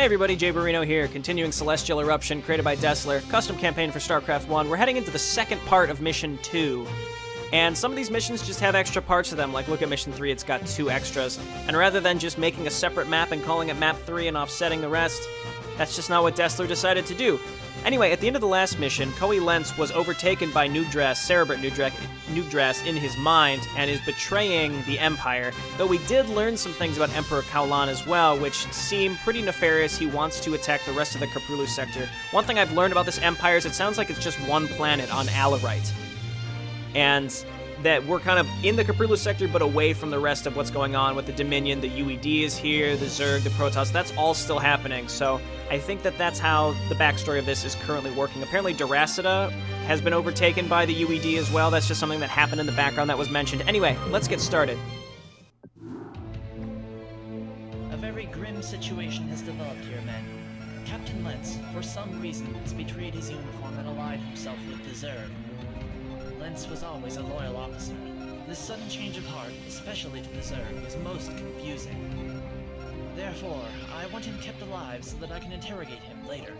Hey everybody, JayborinoPlays here, continuing Celestial Irruption, created by Desler, custom campaign for Starcraft 1. We're heading into the second part of Mission 2. And some of these missions just have extra parts to them, like look at Mission 3, it's got 2 extras. And rather than just making a separate map and calling it Map 3 and offsetting the rest, that's just not what Desler decided to do. Anyway, at the end of the last mission, Lentz was overtaken by Cerebrit Nugdras in his mind and is betraying the Empire, though we did learn some things about Emperor Kaulan as well, which seem pretty nefarious. He wants to attack the rest of the Caprulu sector. One thing I've learned about this Empire is it sounds like it's just one planet on Alarite, and that we're kind of in the Caprulu sector, but away from the rest of what's going on with the Dominion. The UED is here, the Zerg, the Protoss, that's all still happening, so I think that that's how the backstory of this is currently working. Apparently Duracida has been overtaken by the UED as well. That's just something that happened in the background that was mentioned. Anyway, let's get started. A very grim situation has developed here, men. Captain Lentz, for some reason, has betrayed his uniform and allied himself with the Zerg. Lentz was always a loyal officer. This sudden change of heart, especially to the Zerg, is most confusing. Therefore, I want him kept alive so that I can interrogate him later.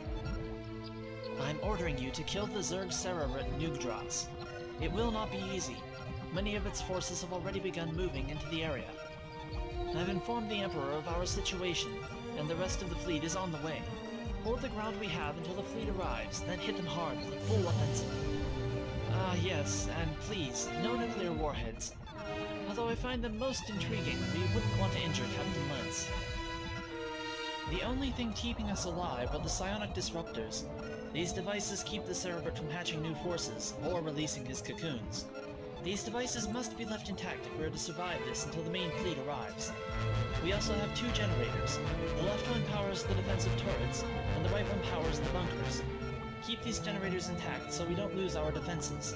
I'm ordering you to kill the Zerg Cerebrit Nugdras. It will not be easy. Many of its forces have already begun moving into the area. I've informed the Emperor of our situation, and the rest of the fleet is on the way. Hold the ground we have until the fleet arrives, then hit them hard with a full offensive. Yes, and please, no nuclear warheads. Although I find them most intriguing, we wouldn't want to injure Captain Lentz. The only thing keeping us alive are the psionic disruptors. These devices keep the Cerebrit from hatching new forces, or releasing his cocoons. These devices must be left intact if we're to survive this until the main fleet arrives. We also have 2 generators. The left one powers the defensive turrets, and the right one powers the bunkers. Keep these generators intact so we don't lose our defenses.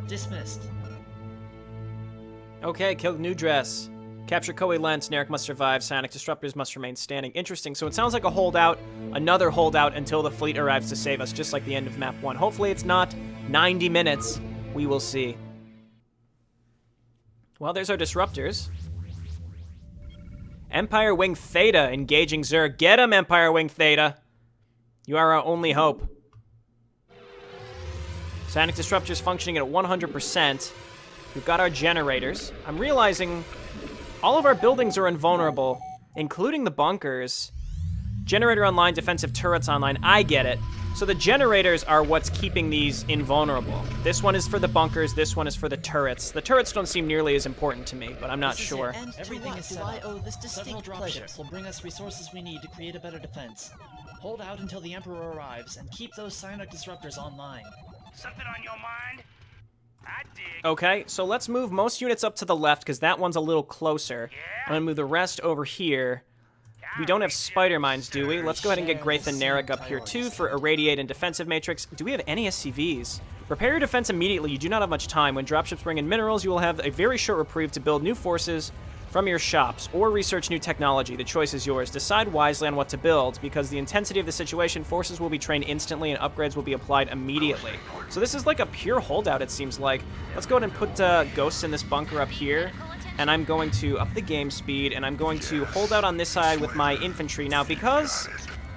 Dismissed. Okay, killed Nugdras. Capture Lentz. Narek must survive. Psionic disruptors must remain standing. Interesting. So it sounds like a holdout, another holdout until the fleet arrives to save us, just like the end of Map 1. Hopefully it's not 90 minutes. We will see. Well, there's our disruptors. Empire Wing Theta engaging Zerg. Get him, Empire Wing Theta. You are our only hope. Psionic disruptors functioning at 100%. We've got our generators. I'm realizing all of our buildings are invulnerable, including the bunkers. Generator online, defensive turrets online. I get it. So the generators are what's keeping these invulnerable. This one is for the bunkers, this one is for the turrets. The turrets don't seem nearly as important to me, but I'm not sure. Everything is set up. Several dropships will bring us resources we need to create a better defense. Hold out until the Emperor arrives, and keep those psionic disruptors online. Something on your mind? I dig. Okay, so let's move most units up to the left, because that one's a little closer. Yeah? I'm going to move the rest over here. We don't have spider mines, do we? Let's go ahead and get Graith and Narek up here, too, for Irradiate and Defensive Matrix. Do we have any SCVs? Prepare your defense immediately. You do not have much time. When dropships bring in minerals, you will have a very short reprieve to build new forces from your shops, or research new technology. The choice is yours. Decide wisely on what to build, because the intensity of the situation, forces will be trained instantly and upgrades will be applied immediately. So this is like a pure holdout, it seems like. Let's go ahead and put ghosts in this bunker up here, and I'm going to up the game speed, and I'm going to hold out on this side with my infantry. Now, because,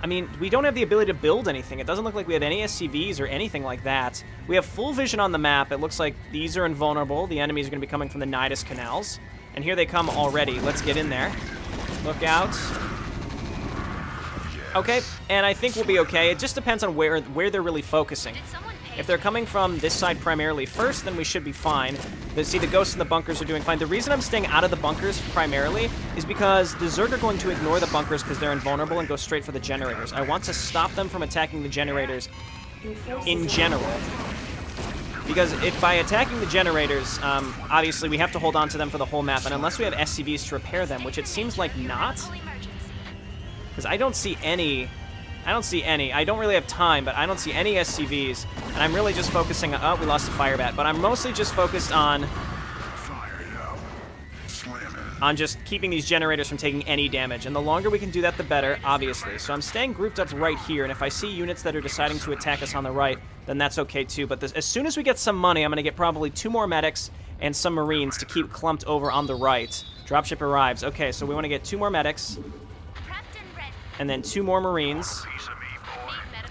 I mean, we don't have the ability to build anything. It doesn't look like we have any SCVs or anything like that. We have full vision on the map. It looks like these are invulnerable. The enemies are going to be coming from the Nidus canals. And here they come already. Let's get in there. Look out. Okay, and I think we'll be okay. It just depends on where they're really focusing. If they're coming from this side primarily first, then we should be fine. See, the ghosts in the bunkers are doing fine. The reason I'm staying out of the bunkers primarily is because the Zerg are going to ignore the bunkers because they're invulnerable and go straight for the generators. I want to stop them from attacking the generators in general. Because if by attacking the generators, obviously we have to hold on to them for the whole map, and unless we have SCVs to repair them, which it seems like not, because I don't see any. I don't really have time, but I don't see any SCVs, and I'm really just focusing on, oh, we lost a fire bat, but I'm mostly just focused on just keeping these generators from taking any damage, and the longer we can do that, the better, obviously. So I'm staying grouped up right here, and if I see units that are deciding to attack us on the right, then that's okay too. But as soon as we get some money, I'm going to get probably 2 more medics and some marines to keep clumped over on the right. Dropship arrives. Okay, so we want to get 2 more medics. and then 2 more Marines.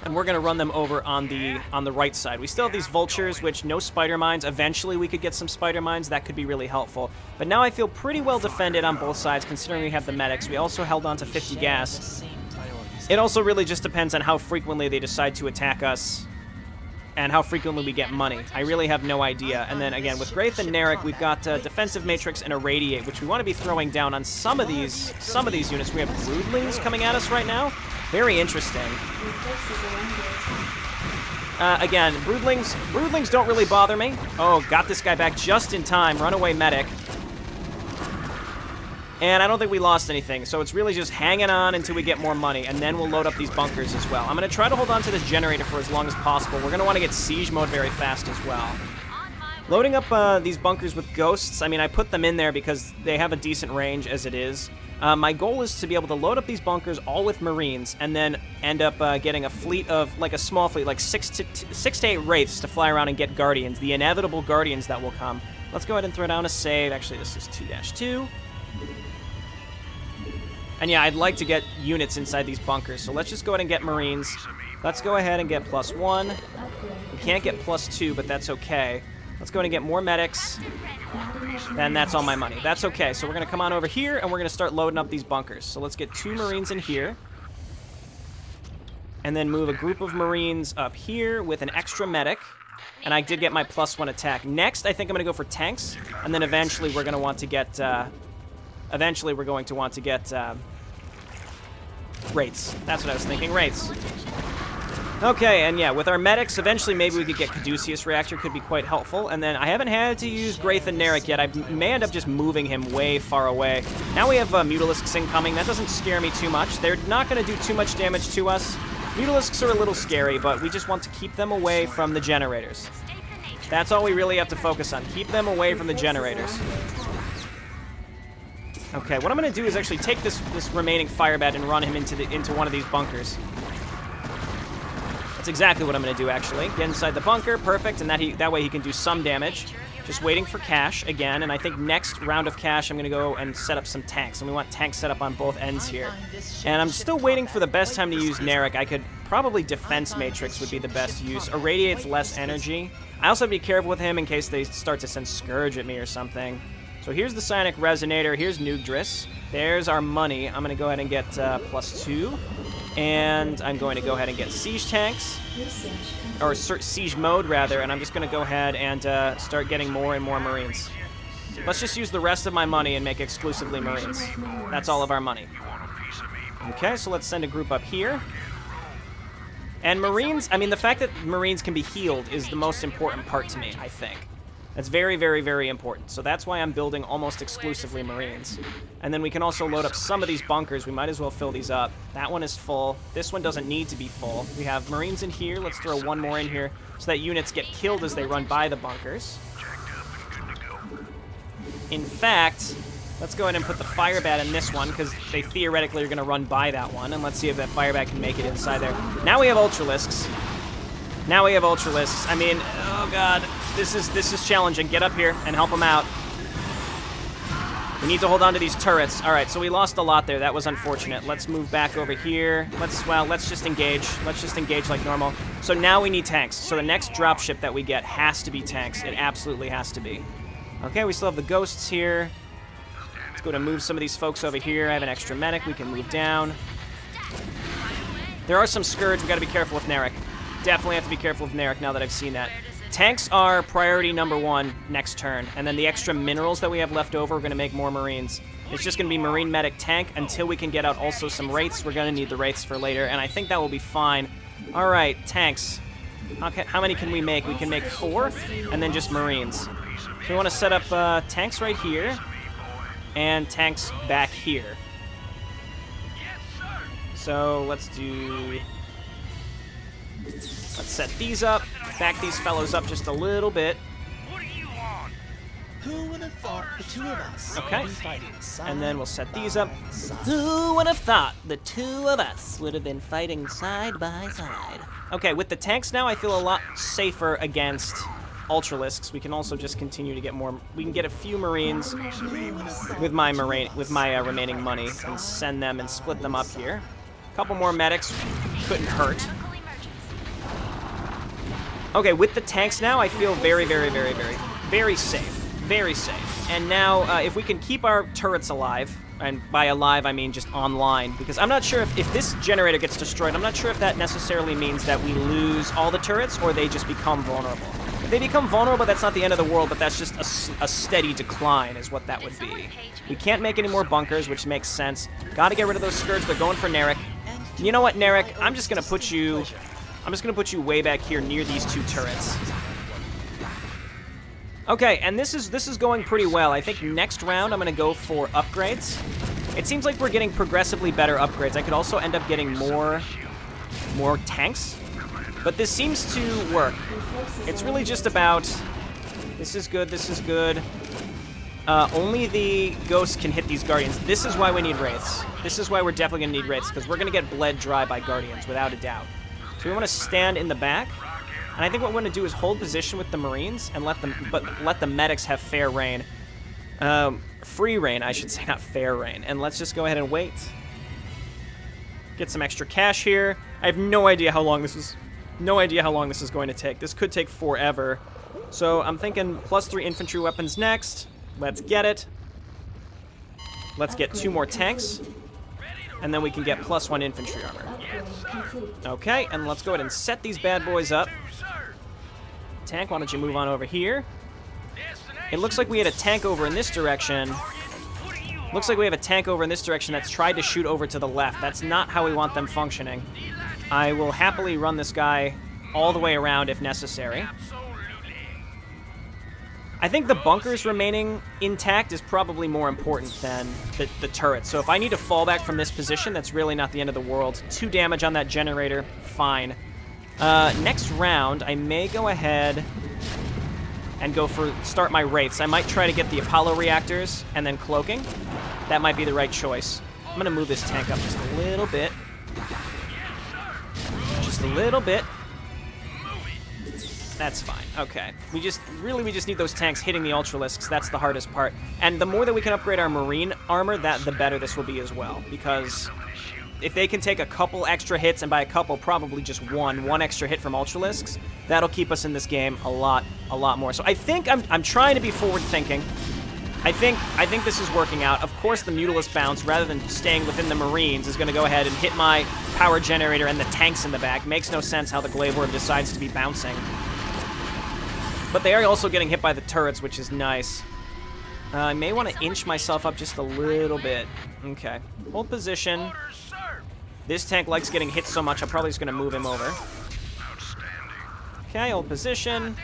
And we're going to run them over on the right side. We still have these vultures, which no spider mines. Eventually we could get some spider mines. That could be really helpful. But now I feel pretty well defended on both sides, considering we have the medics. We also held on to 50 gas. It also really just depends on how frequently they decide to attack us and how frequently we get money. I really have no idea. And then again, with Graith and Narek, we've got Defensive Matrix and Irradiate, which we want to be throwing down on some of these units. We have Broodlings coming at us right now. Very interesting. Again, Broodlings don't really bother me. Oh, got this guy back just in time. Runaway medic. And I don't think we lost anything, so it's really just hanging on until we get more money, and then we'll load up these bunkers as well. I'm going to try to hold on to this generator for as long as possible. We're going to want to get siege mode very fast as well. Loading up these bunkers with ghosts, I mean, I put them in there because they have a decent range as it is. My goal is to be able to load up these bunkers all with Marines, and then end up getting a fleet of, like a small fleet, like 6 to 8 Wraiths to fly around and get Guardians, the inevitable Guardians that will come. Let's go ahead and throw down a save. Actually, this is 2-2. And yeah, I'd like to get units inside these bunkers, so let's just go ahead and get Marines. Let's go ahead and get +1. We can't get +2, but that's okay. Let's go ahead and get more medics. And that's all my money. That's okay, so we're going to come on over here, and we're going to start loading up these bunkers. So let's get 2 Marines in here. And then move a group of Marines up here with an extra medic. And I did get my +1 attack. Next, I think I'm going to go for tanks, and then eventually we're going to want to get... Wraiths. That's what I was thinking, Wraiths. Okay, and yeah, with our medics, eventually maybe we could get Caduceus Reactor, could be quite helpful. And then I haven't had to use Graith and Narek yet. I may end up just moving him way far away. Now we have Mutalisks incoming. That doesn't scare me too much. They're not going to do too much damage to us. Mutalisks are a little scary, but we just want to keep them away from the generators. That's all we really have to focus on. Keep them away from the generators. Okay, what I'm going to do is actually take this remaining firebat and run him into one of these bunkers. That's exactly what I'm going to do, actually. Get inside the bunker, perfect, and that way he can do some damage. Just waiting for cash again, and I think next round of cash I'm going to go and set up some tanks, and we want tanks set up on both ends here. And I'm still waiting for the best time to use Narek. I could probably Defense Matrix would be the best use. Irradiate's less energy. I also have to be careful with him in case they start to send Scourge at me or something. So here's the Psionic Resonator, here's Nugdris. There's our money. I'm going to go ahead and get +2. And I'm going to go ahead and get Siege Tanks. Or Siege Mode, rather. And I'm just going to go ahead and start getting more and more Marines. Let's just use the rest of my money and make exclusively Marines. That's all of our money. Okay, so let's send a group up here. And Marines, I mean, the fact that Marines can be healed is the most important part to me, I think. That's very, very, very important. So that's why I'm building almost exclusively Marines. And then we can also load up some of these bunkers. We might as well fill these up. That one is full. This one doesn't need to be full. We have Marines in here. Let's throw one more in here so that units get killed as they run by the bunkers. In fact, let's go ahead and put the Firebat in this one because they theoretically are going to run by that one. And let's see if that Firebat can make it inside there. Now we have Ultralisks. Now we have Ultralisks. I mean, oh god, this is challenging. Get up here and help them out. We need to hold on to these turrets. All right, so we lost a lot there. That was unfortunate. Let's move back over here. Let's just engage. Let's just engage like normal. So now we need tanks. So the next dropship that we get has to be tanks. It absolutely has to be. Okay, we still have the ghosts here. Let's go to move some of these folks over here. I have an extra medic. We can move down. There are some Scourge. We got to be careful with Narek. Definitely have to be careful with Narek now that I've seen that. Tanks are priority #1 next turn, and then the extra minerals that we have left over, we're going to make more Marines. It's just going to be Marine Medic Tank until we can get out also some Wraiths. We're going to need the Wraiths for later, and I think that will be fine. All right, tanks. Okay, how many can we make? We can make 4, and then just Marines. So we want to set up tanks right here, and tanks back here. So let's do... Let's set these up, back these fellows up just a little bit. What do you want? Who would have thought the two of us Okay. would be fighting side And then we'll set these up. by side? Who would have thought the two of us would have been fighting side by side? Okay, with the tanks now, I feel a lot safer against Ultralisks. We can also just continue to get more. We can get a few Marines with my remaining money and send them and split them up here. couple more medics couldn't hurt. Okay, with the tanks now, I feel very, very, very, very, very safe. Very safe. And now, if we can keep our turrets alive, and by alive I mean just online, because I'm not sure if this generator gets destroyed, I'm not sure if that necessarily means that we lose all the turrets or they just become vulnerable. If they become vulnerable, that's not the end of the world, but that's just a steady decline is what that would be. We can't make any more bunkers, which makes sense. Gotta get rid of those Scourge. They're going for Narek. You know what, Narek? I'm just gonna put you way back here near these two turrets. Okay, and this is going pretty well. I think next round I'm gonna go for upgrades. It seems like we're getting progressively better upgrades. I could also end up getting more tanks, but this seems to work. It's really just about, this is good, this is good. Only the ghosts can hit these guardians. This is why we need wraiths. This is why we're definitely gonna need wraiths, because we're gonna get bled dry by guardians, without a doubt. So we want to stand in the back, and I think what we're going to do is hold position with the Marines and let the medics have fair reign. Free reign, I should say, not fair reign. And let's just go ahead and wait. Get some extra cash here. I have no idea how long this is. No idea how long this is going to take. This could take forever. So I'm thinking +3 infantry weapons next. Let's get it. Let's get 2 more tanks. And then we can get +1 infantry armor. Okay, and let's go ahead and set these bad boys up. Tank, why don't you move on over here? It looks like we had a tank over in this direction. Looks like we have a tank over in this direction that's tried to shoot over to the left. That's not how we want them functioning. I will happily run this guy all the way around if necessary. I think the bunkers remaining intact is probably more important than the turrets. So if I need to fall back from this position, that's really not the end of the world. 2 damage on that generator, fine. Next round, I may go ahead and start my wraiths. I might try to get the Apollo reactors and then cloaking. That might be the right choice. I'm going to move this tank up just a little bit. Just a little bit. That's fine. Okay. We just need those tanks hitting the Ultralisks. That's the hardest part. And the more that we can upgrade our Marine armor, the better this will be as well. Because if they can take a couple extra hits, and by a couple, probably just one extra hit from Ultralisks, that'll keep us in this game a lot more. So I think I'm trying to be forward-thinking. I think this is working out. Of course, the Mutalisk bounce, rather than staying within the Marines, is going to go ahead and hit my power generator and the tanks in the back. Makes no sense how the Glaive Orb decides to be bouncing. But they are also getting hit by the turrets, which is nice. I may want to inch myself up just a little bit. Okay. Hold position. This tank likes getting hit so much, I'm probably just going to move him over. Okay, hold position.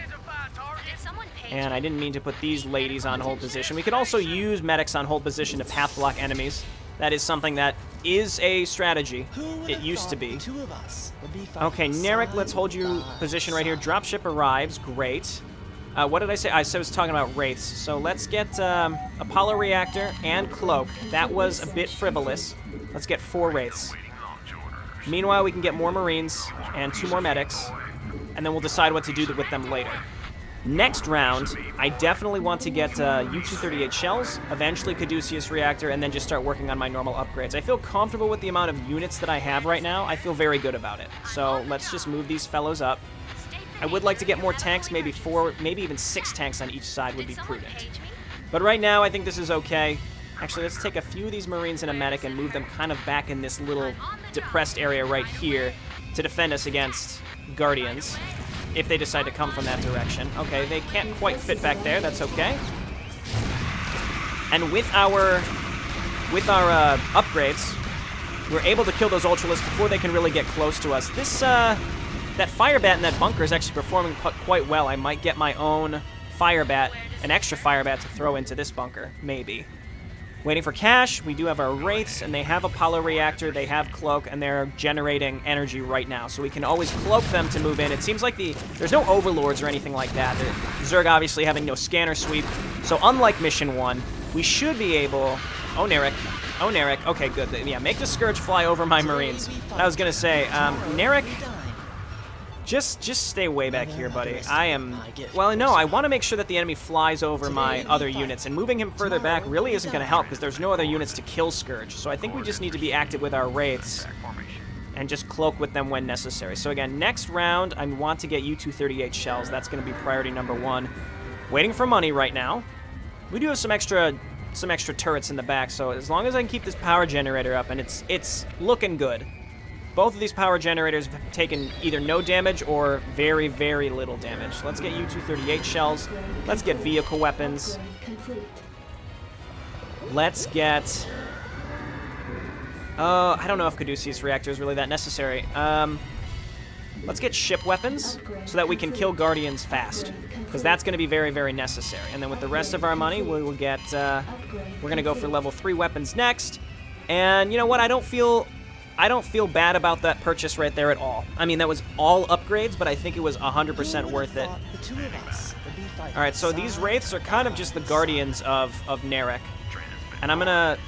And I didn't mean to put these ladies on hold position. We could also use medics on hold position to path block enemies. That is something that is a strategy. It used to be. Okay, Narek, let's hold you position right here. Dropship arrives. Great. What did I say? I was talking about wraiths. So let's get Apollo Reactor and Cloak. That was a bit frivolous. Let's get 4 wraiths. Meanwhile, we can get more Marines and 2 more medics, and then we'll decide what to do with them later. Next round, I definitely want to get U-238 shells, eventually Caduceus Reactor, and then just start working on my normal upgrades. I feel comfortable with the amount of units that I have right now. I feel very good about it. So let's just move these fellows up. I would like to get more tanks, maybe 4, maybe even 6 tanks on each side would be prudent. But right now, I think this is okay. Actually, let's take a few of these Marines and a medic and move them kind of back in this little depressed area right here to defend us against Guardians, if they decide to come from that direction. Okay, they can't quite fit back there. That's okay. And with our upgrades, we're able to kill those Ultralisks before they can really get close to us. This that Fire Bat in that bunker is actually performing quite well. I might get my own Fire Bat, an extra Fire Bat to throw into this bunker, maybe. Waiting for cash. We do have our Wraiths, and they have Apollo Reactor, they have Cloak, and they're generating energy right now. So we can always cloak them to move in. It seems like there's no Overlords or anything like that. Zerg obviously having no scanner sweep. So unlike Mission 1, we should be able... Oh, Narek. Oh, Narek. Okay, good. Yeah, make the Scourge fly over my Marines. I was going to say, Narek... Just stay way back here, buddy. Well, no, I want to make sure that the enemy flies over my other units, and moving him further back really isn't going to help, because there's no other units to kill Scourge. So I think we just need to be active with our Wraiths and just cloak with them when necessary. So again, next round, I want to get U-238 shells. That's going to be priority number 1. Waiting for money right now. We do have some extra turrets in the back, so as long as I can keep this power generator up, and it's looking good. Both of these power generators have taken either no damage or very, very little damage. Let's get U-238 shells. Let's get vehicle weapons. Let's get... I don't know if Caduceus reactor is really that necessary. Let's get ship weapons so that we can kill Guardians fast, because that's going to be very, very necessary. And then with the rest of our money, we will get... we're going to go for level 3 weapons next. And you know what? I don't feel bad about that purchase right there at all. I mean, that was all upgrades, but I think it was 100% worth it. All right, so these Wraiths are kind of just the Guardians of Narek. And I'm going to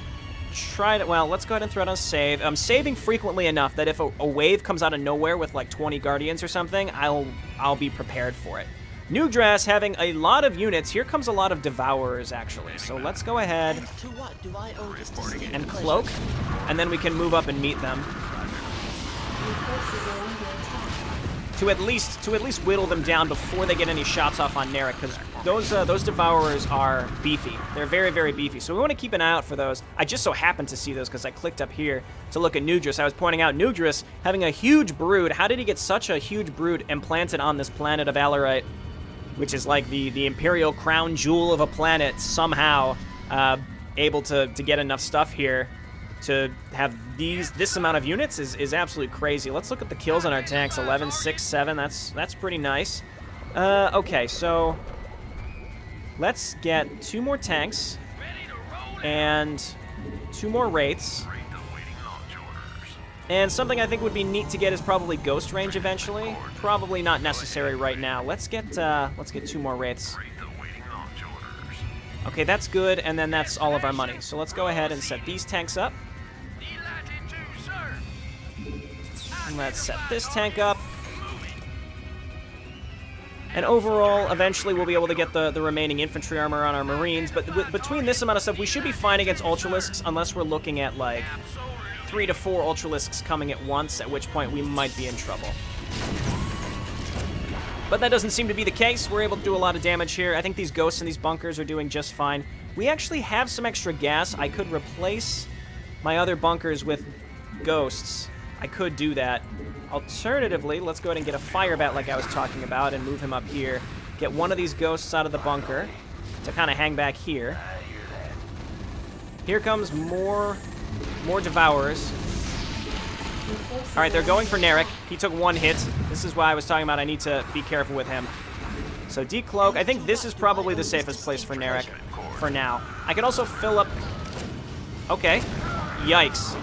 try to... Well, let's go ahead and throw it on save. I'm saving frequently enough that if a wave comes out of nowhere with like 20 Guardians or something, I'll be prepared for it. Nugdrass having a lot of units. Here comes a lot of Devourers, actually. So let's go ahead and cloak, and then we can move up and meet them. To at least whittle them down before they get any shots off on Narek, because those Devourers are beefy. They're very, very beefy. So we want to keep an eye out for those. I just so happened to see those because I clicked up here to look at Nugdrass. I was pointing out Nugdrass having a huge brood. How did he get such a huge brood implanted on this planet of Alarite, which is like the imperial crown jewel of a planet, somehow able to get enough stuff here to have this amount of units is absolutely crazy. Let's look at the kills on our tanks. 11, 6, 7. That's pretty nice. Okay, so let's get 2 more tanks and 2 more Wraiths. And something I think would be neat to get is probably Ghost Range eventually. Probably not necessary right now. Let's get 2 more Wraiths. Okay, that's good, and then that's all of our money. So let's go ahead and set these tanks up. And let's set this tank up. And overall, eventually we'll be able to get the remaining infantry armor on our Marines. But between this amount of stuff, we should be fine against Ultralisks unless we're looking at, like, 3 to 4 Ultralisks coming at once, at which point we might be in trouble. But that doesn't seem to be the case. We're able to do a lot of damage here. I think these ghosts in these bunkers are doing just fine. We actually have some extra gas. I could replace my other bunkers with ghosts. I could do that. Alternatively, let's go ahead and get a fire bat like I was talking about and move him up here. Get one of these ghosts out of the bunker to kind of hang back here. Here comes more Devourers. All right, they're going for Narek. He took 1 hit. This is why I was talking about I need to be careful with him. So decloak. I think this is probably the safest place for Narek for now. I can also fill up... Okay. Yikes.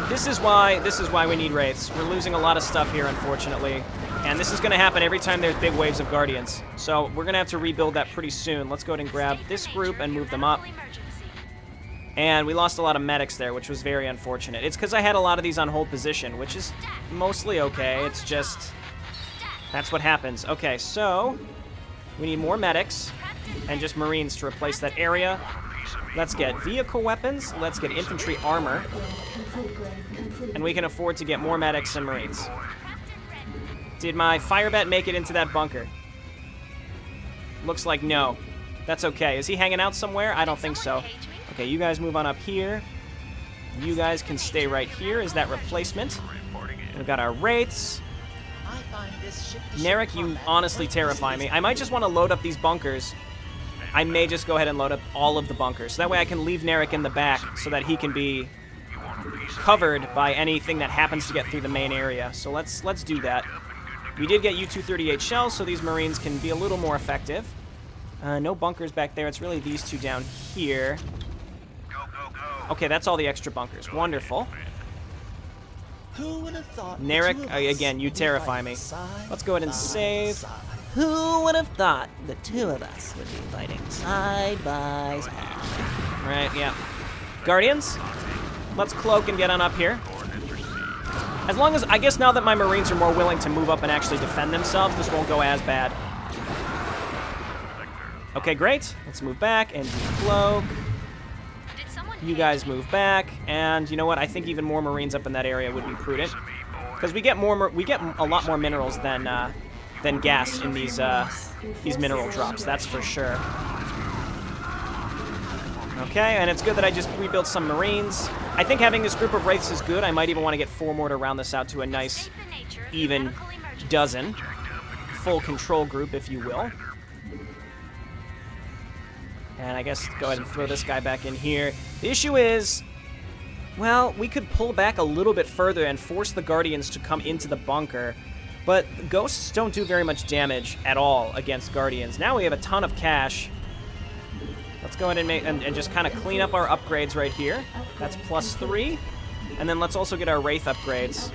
This is why we need Wraiths. We're losing a lot of stuff here, unfortunately. And this is going to happen every time there's big waves of Guardians. So we're going to have to rebuild that pretty soon. Let's go ahead and grab this group and move them up. And we lost a lot of medics there, which was very unfortunate. It's because I had a lot of these on hold position, which is mostly okay. It's just... that's what happens. Okay, so... we need more medics and just Marines to replace that area. Let's get vehicle weapons. Let's get infantry armor. And we can afford to get more medics and Marines. Did my fire bat make it into that bunker? Looks like no. That's okay. Is he hanging out somewhere? I don't think so. Okay, you guys move on up here. You guys can stay right here. Is that replacement? We've got our Wraiths. Narek, you honestly terrify me. I might just want to load up these bunkers. I may just go ahead and load up all of the bunkers. So that way I can leave Narek in the back so that he can be covered by anything that happens to get through the main area. So let's do that. We did get U-238 shells, so these Marines can be a little more effective. No bunkers back there. It's really these 2 down here. Okay, that's all the extra bunkers. Wonderful. Who would have thought Narek, again, you terrify me. Let's go ahead and save. Who would have thought the 2 of us would be fighting side by side? Right, yeah. Guardians, let's cloak and get on up here. As long as, I guess now that my Marines are more willing to move up and actually defend themselves, this won't go as bad. Okay, great. Let's move back and cloak. You guys move back, and you know what? I think even more Marines up in that area would be prudent, because we get a lot more minerals than gas in these mineral drops. That's for sure. Okay, and it's good that I just rebuilt some Marines. I think having this group of Wraiths is good. I might even want to get 4 more to round this out to a nice, even dozen. Full control group, if you will. And I guess go ahead and throw this guy back in here. The issue is, well, we could pull back a little bit further and force the Guardians to come into the bunker. But Ghosts don't do very much damage at all against Guardians. Now we have a ton of cash. Let's go ahead and just kind of clean up our upgrades right here. That's +3. And then let's also get our Wraith upgrades.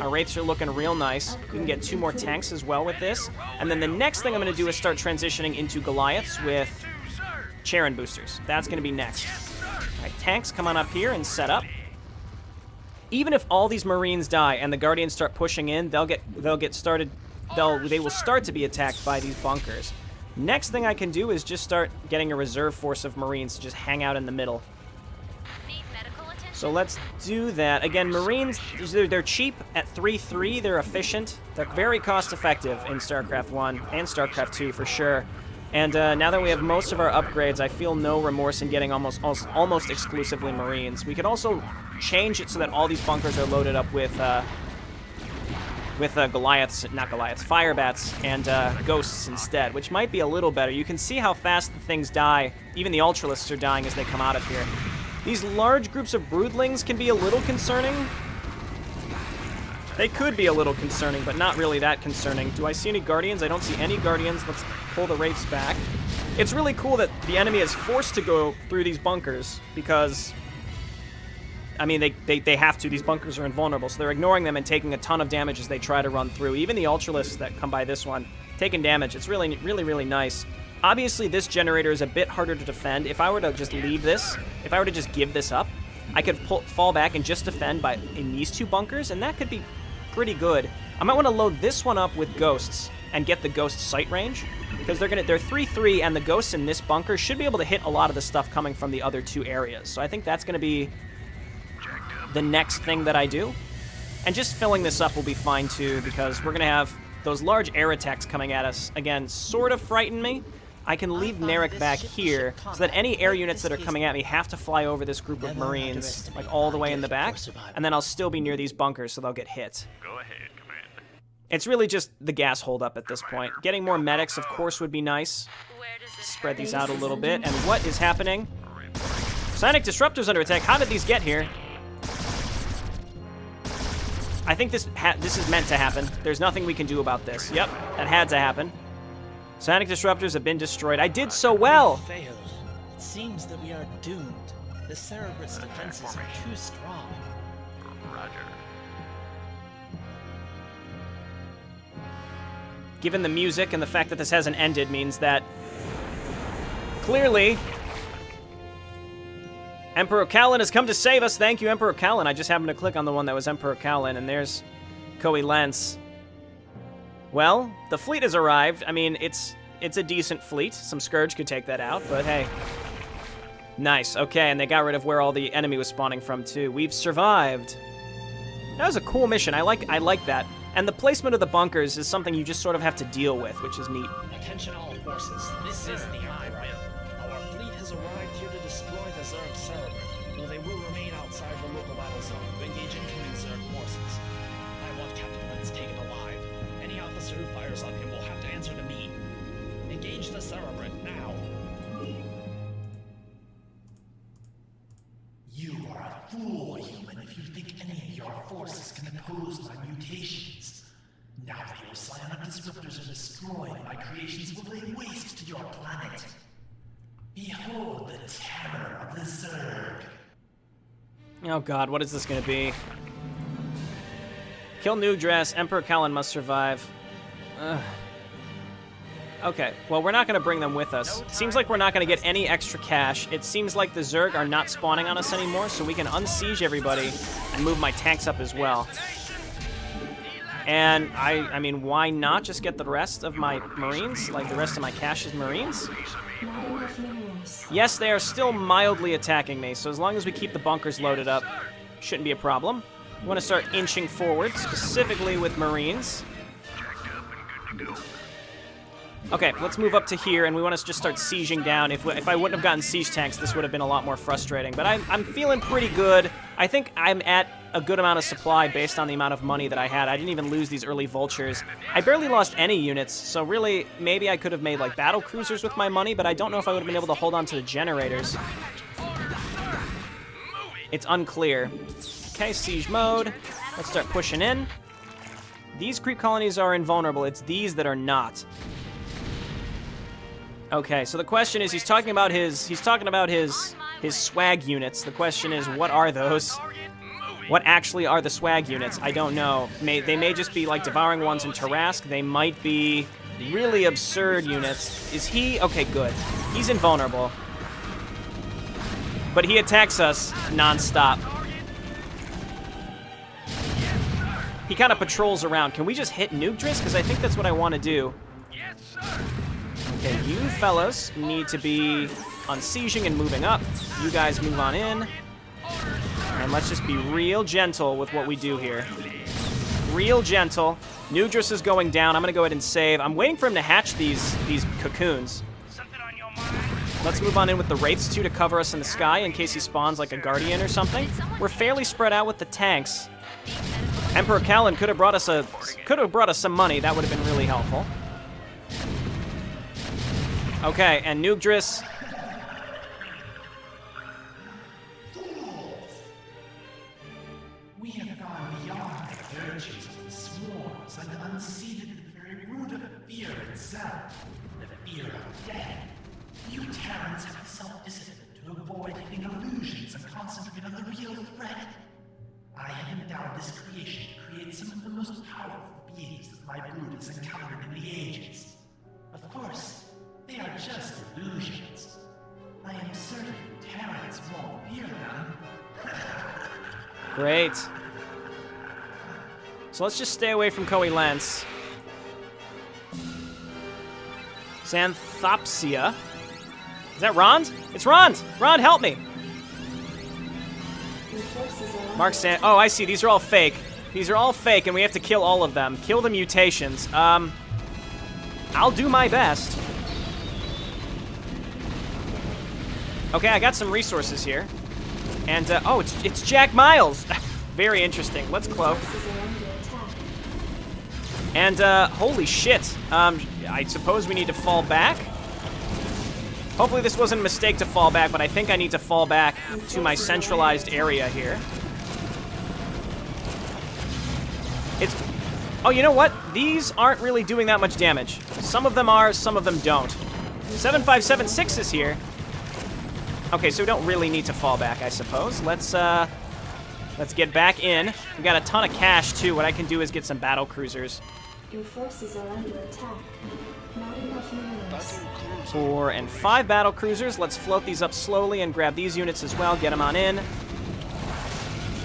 Our Wraiths are looking real nice. We can get 2 more tanks as well with this. And then the next thing I'm going to do is start transitioning into Goliaths with Charon boosters. That's going to be next. All right, tanks, come on up here and set up. Even if all these Marines die and the Guardians start pushing in, they will start to be attacked by these bunkers. Next thing I can do is just start getting a reserve force of Marines to just hang out in the middle. So let's do that. Again, Marines, they're cheap at 3-3. They're efficient. They're very cost-effective in StarCraft 1 and StarCraft 2 for sure. And now that we have most of our upgrades, I feel no remorse in getting almost exclusively Marines. We could also change it so that all these bunkers are loaded up with Firebats and Ghosts instead, which might be a little better. You can see how fast the things die. Even the Ultralists are dying as they come out of here. These large groups of Broodlings can be a little concerning. They could be a little concerning, but not really that concerning. Do I see any Guardians? I don't see any Guardians. Let's pull the Wraiths back. It's really cool that the enemy is forced to go through these bunkers because, I mean, they have to. These bunkers are invulnerable, so they're ignoring them and taking a ton of damage as they try to run through. Even the Ultralists that come by this one, taking damage. It's really, really, really nice. Obviously, this generator is a bit harder to defend. If I were to just leave this, if I were to just give this up, I could fall back and just defend in these 2 bunkers, and that could be pretty good. I might want to load this one up with Ghosts and get the Ghost sight range, because they're 3-3, and the Ghosts in this bunker should be able to hit a lot of the stuff coming from the other 2 areas. So I think that's going to be the next thing that I do. And just filling this up will be fine too, because we're going to have those large air attacks coming at us. Again, sort of frighten me. I can leave Narek back here so that any air units that are coming at me have to fly over this group of Marines, like all the way in the back, and then I'll still be near these bunkers, so they'll get hit. Go ahead, Commander. It's really just the gas holdup at this point. Getting more medics, of course, would be nice. Spread these out a little bit. And what is happening? Psionic Disruptors under attack. How did these get here? I think this is meant to happen. There's nothing we can do about this. Yep, that had to happen. Psionic Disruptors have been destroyed. I did so well! We failed. It seems that we are doomed. The Cerebrist's defenses are too strong. Roger. Given the music and the fact that this hasn't ended means that clearly Emperor Callan has come to save us. Thank you, Emperor Callan. I just happened to click on the one that was Emperor Callan, and there's Koei Lentz. Well, the fleet has arrived. I mean, it's a decent fleet. Some Scourge could take that out, but hey. Nice, okay, and they got rid of where all the enemy was spawning from, too. We've survived. That was a cool mission. I like that. And the placement of the bunkers is something you just sort of have to deal with, which is neat. Attention all forces. This is the Irruption. Our fleet has arrived here to destroy the Zerg Cerebrit, though they will remain outside the local battle zone to engage incoming Zerg forces. I want Captain Lentz taken alive. Any officer who fires on him will have to answer to me. Engage the Cerebrit now. You are a fool, human, if you think any of your forces can oppose my mutations. Now that your psionic disruptors are destroyed, my creations will lay waste to your planet. Behold the terror of the Zerg. Oh god, what is this gonna be? Kill New Dress, Emperor Callan must survive. Ugh. Okay, well, we're not going to bring them with us. Seems like we're not going to get any extra cash. It seems like the Zerg are not spawning on us anymore, so we can unsiege everybody and move my tanks up as well. And, I mean, why not just get the rest of my Marines? Like, the rest of my cash is Marines? Yes, they are still mildly attacking me, so as long as we keep the bunkers loaded up, shouldn't be a problem. We want to start inching forward, specifically with Marines. Okay, let's move up to here, and we want to just start sieging down. If I wouldn't have gotten siege tanks, this would have been a lot more frustrating. But I'm feeling pretty good. I think I'm at a good amount of supply based on the amount of money that I had. I didn't even lose these early vultures. I barely lost any units, so really, maybe I could have made, like, battle cruisers with my money, but I don't know if I would have been able to hold on to the generators. It's unclear. Okay, siege mode. Let's start pushing in. These creep colonies are invulnerable. It's these that are not. Okay, so the question is, he's talking about his swag units. The question is, what are those? What actually are the swag units? I don't know. They may just be like Devouring Ones and Tarask. They might be really absurd units. Is he? Okay, good. He's invulnerable. But he attacks us non-stop. He kind of patrols around. Can we just hit Nugdris? Because I think that's what I want to do. Okay, you fellas need to be unsieging and moving up. You guys move on in. And let's just be real gentle with what we do here. Real gentle. Nugdris is going down. I'm going to go ahead and save. I'm waiting for him to hatch these cocoons. Let's move on in with the Wraiths, too, to cover us in the sky in case he spawns like a Guardian or something. We're fairly spread out with the tanks. Emperor Callan could have brought us some money. That would have been really helpful. Okay, and Nugdris. We have gone beyond the virtues of the swarms and unseated the very root of fear itself, the fear of death. You Terrans have the self-discipline to avoid hitting illusions and concentrate on the real threat. I have endowed this creation to create some of the most powerful beings that my brood has encountered in the ages. Of course, they are just illusions. I am certain Terrans won't fear them. Great. So let's just stay away from Koei Lance. Xanthopsia. Is that Rond? It's Rond! Rond, help me! Mark San... Oh, I see. These are all fake. These are all fake, and we have to kill all of them. Kill the mutations. I'll do my best. Okay, I got some resources here. And, oh, it's Jack Miles! Very interesting. Let's cloak. And, holy shit. I suppose we need to fall back? Hopefully this wasn't a mistake to fall back, but I think I need to fall back to my centralized area here. Oh, you know what? These aren't really doing that much damage. Some of them are, some of them don't. 7576 is here. Okay, so we don't really need to fall back, I suppose. Let's get back in. We got a ton of cash, too. What I can do is get some battle cruisers. Your forces are under attack. Not enough minerals. 4 and 5 battle cruisers. Let's float these up slowly and grab these units as well. Get them on in.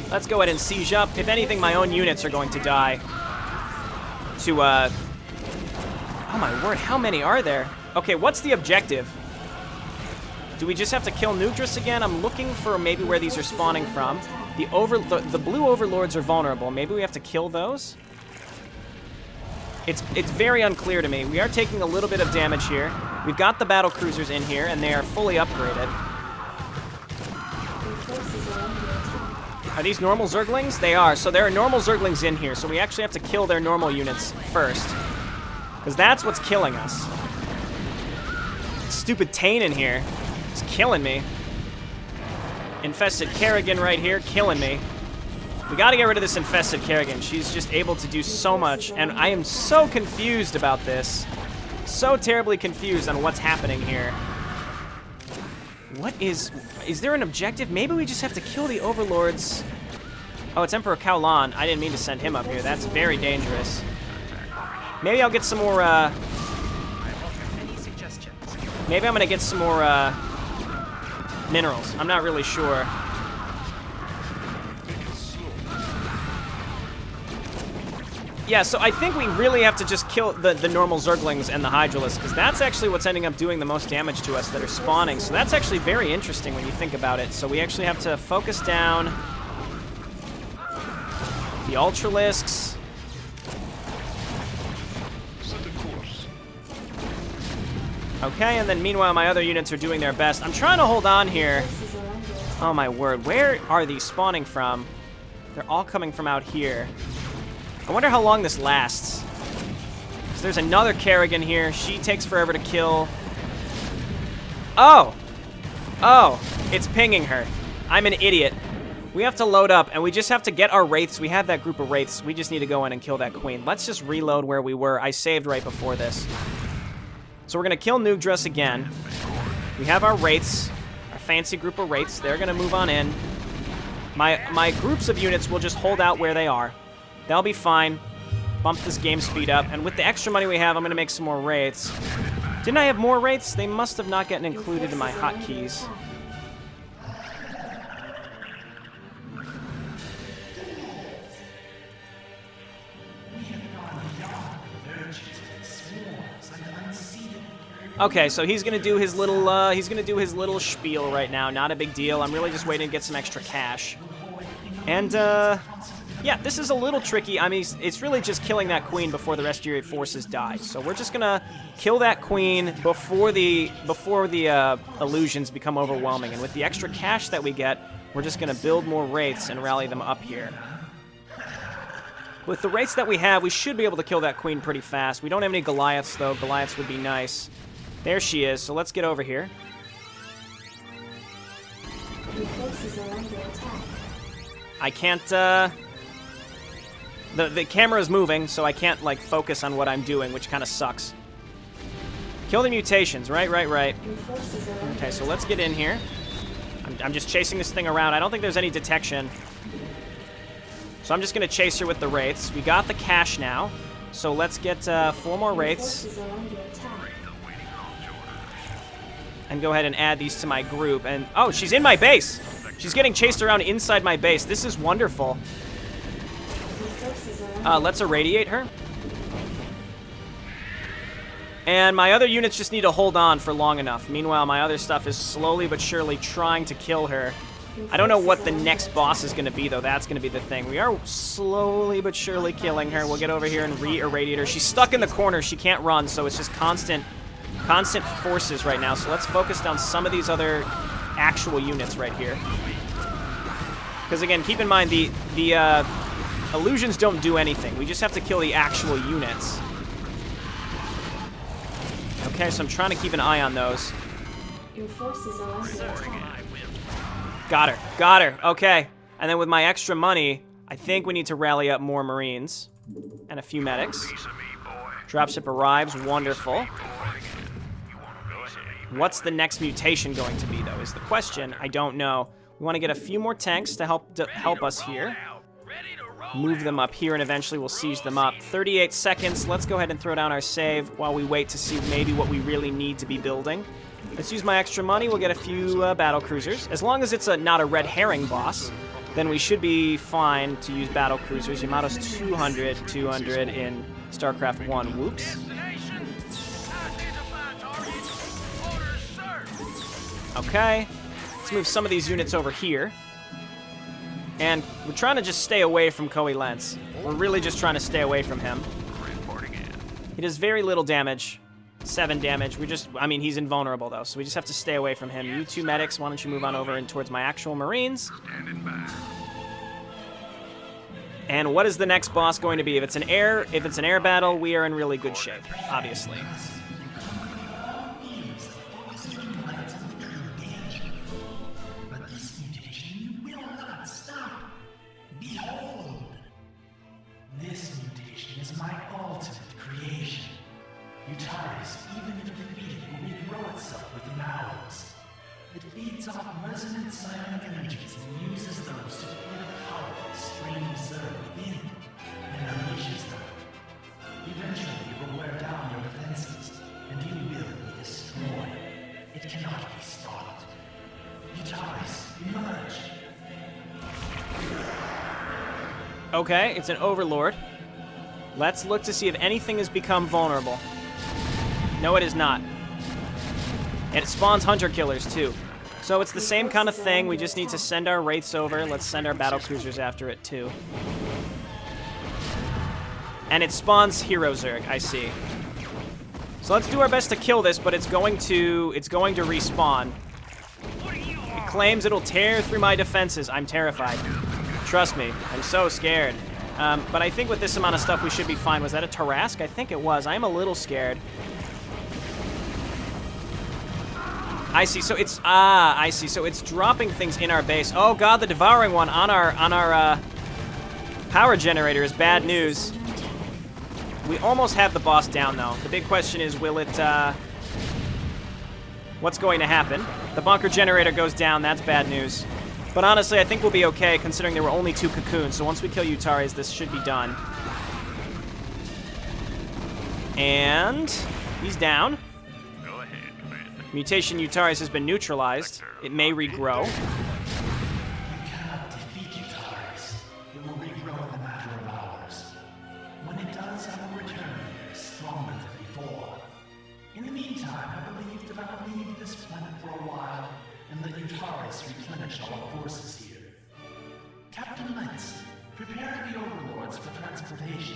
Let's go ahead and siege up. If anything, my own units are going to die. Oh my word, how many are there? Okay, what's the objective? Do we just have to kill Nugdris again? I'm looking for maybe where these are spawning from. The blue overlords are vulnerable. Maybe we have to kill those? It's very unclear to me. We are taking a little bit of damage here. We've got the battle cruisers in here, and they are fully upgraded. Are these normal Zerglings? They are. So there are normal Zerglings in here, so we actually have to kill their normal units first. Because that's what's killing us. Stupid Tane in here. It's killing me. Infested Kerrigan right here, killing me. We gotta get rid of this Infested Kerrigan. She's just able to do so much, and I am so confused about this. So terribly confused on what's happening here. What is there an objective? Maybe we just have to kill the overlords. Oh, it's Emperor Kowlan. I didn't mean to send him up here. That's very dangerous. Maybe I'll get some more, maybe I'm gonna get some more, minerals. I'm not really sure. Yeah, so I think we really have to just kill the normal Zerglings and the Hydralisks, because that's actually what's ending up doing the most damage to us that are spawning. So that's actually very interesting when you think about it. So we actually have to focus down the Ultralisks. Okay, and then meanwhile my other units are doing their best. I'm trying to hold on here. Oh my word, where are these spawning from? They're all coming from out here. I wonder how long this lasts. So there's another Kerrigan here. She takes forever to kill. Oh! Oh, it's pinging her. I'm an idiot. We have to load up, and we just have to get our Wraiths. We have that group of Wraiths. We just need to go in and kill that Queen. Let's just reload where we were. I saved right before this. So we're going to kill Nugdress again. We have our Wraiths, our fancy group of Wraiths. They're going to move on in. My groups of units will just hold out where they are. They'll be fine. Bump this game speed up. And with the extra money we have, I'm going to make some more Wraiths. Didn't I have more Wraiths? They must have not gotten included in my hotkeys. Okay, so he's gonna do his little spiel right now. Not a big deal. I'm really just waiting to get some extra cash. And yeah, this is a little tricky. I mean, it's really just killing that Queen before the rest of your forces die. So we're just gonna kill that Queen before the illusions become overwhelming. And with the extra cash that we get, we're just gonna build more Wraiths and rally them up here. With the Wraiths that we have, we should be able to kill that Queen pretty fast. We don't have any Goliaths though. Goliaths would be nice. There she is, so let's get over here. Your forces are under attack. I can't, the camera is moving, so I can't, like, focus on what I'm doing, which kind of sucks. Kill the mutations, right. Your forces are under Okay, so let's get in here. I'm just chasing this thing around. I don't think there's any detection. So I'm just going to chase her with the Wraiths. We got the cash now, so let's get 4 more Wraiths. forces are under attack. And go ahead and add these to my group. And oh, she's in my base. She's getting chased around inside my base. This is wonderful. Your forces are under Let's irradiate her. And my other units just need to hold on for long enough. Meanwhile, my other stuff is slowly but surely trying to kill her. I don't know what the next boss is going to be, though. That's going to be the thing. We are slowly but surely killing her. We'll get over here and re-irradiate her. She's stuck in the corner. She can't run, so it's just constant forces right now. So let's focus down some of these other actual units right here. Because again, keep in mind the illusions don't do anything. We just have to kill the actual units. Okay, so I'm trying to keep an eye on those. Your forces are under attack. Got her. Okay. And then with my extra money, I think we need to rally up more Marines and a few medics. Dropship arrives. Wonderful. What's the next mutation going to be, though, is the question. I don't know. We want to get a few more tanks to help us here. Move them up here, and eventually we'll siege them up. 38 seconds. Let's go ahead and throw down our save while we wait to see maybe what we really need to be building. Let's use my extra money. We'll get a few battle cruisers. As long as it's not a red herring boss, then we should be fine to use battle cruisers. Yamato's 200 in StarCraft 1. Whoops. Okay, let's move some of these units over here. And we're trying to just stay away from Koei Lentz. We're really just trying to stay away from him. He does very little damage. 7 damage. I mean, he's invulnerable, though, so we just have to stay away from him. You two medics, why don't you move on over and towards my actual Marines? And what is the next boss going to be? If it's an air battle, we are in really good shape, obviously. This mutation is my ultimate creation. Utaris, even if defeated, will regrow itself within hours. It feeds off resonant psionic energies and uses those to put a powerful strain of Zerg within, and unleashes them. Eventually, it will wear down your defenses, and you will be destroyed. It cannot be stopped. Utaris, emerge! Okay, it's an overlord. Let's look to see if anything has become vulnerable. No, it is not. And it spawns hunter killers, too. So it's the same kind of thing. We just need to send our wraiths over. Let's send our battle cruisers after it, too. And it spawns Hero Zerg, I see. So let's do our best to kill this, but it's going to respawn. It claims it'll tear through my defenses. I'm terrified. Trust me, I'm so scared. But I think with this amount of stuff, we should be fine. Was that a Tarask? I think it was. I'm a little scared. I see. So it's I see. So it's dropping things in our base. Oh god, the devouring one on our power generator is bad news. We almost have the boss down though. The big question is, will it? What's going to happen? The bunker generator goes down. That's bad news. But honestly, I think we'll be okay considering there were only 2 cocoons. So once we kill Yutaris, this should be done. And he's down. Mutation Yutaris has been neutralized. It may regrow. You cannot defeat Yutaris. It will regrow in a matter of hours. When it does, I will return here, stronger than before. In the meantime, I believe that I will leave this planet for a while and let Yutaris replenish our forces here. Captain Lentz, prepare the overlords for transportation.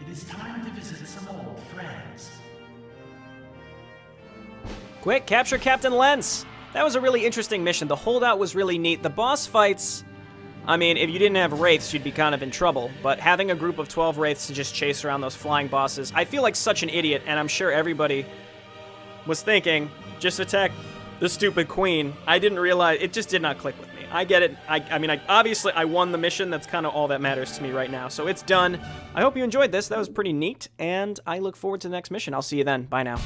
It is time to visit some old friends. Quick, capture Captain Lentz! That was a really interesting mission. The holdout was really neat. The boss fights, I mean, if you didn't have wraiths, you'd be kind of in trouble. But having a group of 12 wraiths to just chase around those flying bosses, I feel like such an idiot, and I'm sure everybody was thinking, just attack the stupid queen. I didn't realize, it just did not click with me. I get it. I mean, obviously, I won the mission. That's kind of all that matters to me right now. So it's done. I hope you enjoyed this. That was pretty neat, and I look forward to the next mission. I'll see you then. Bye now.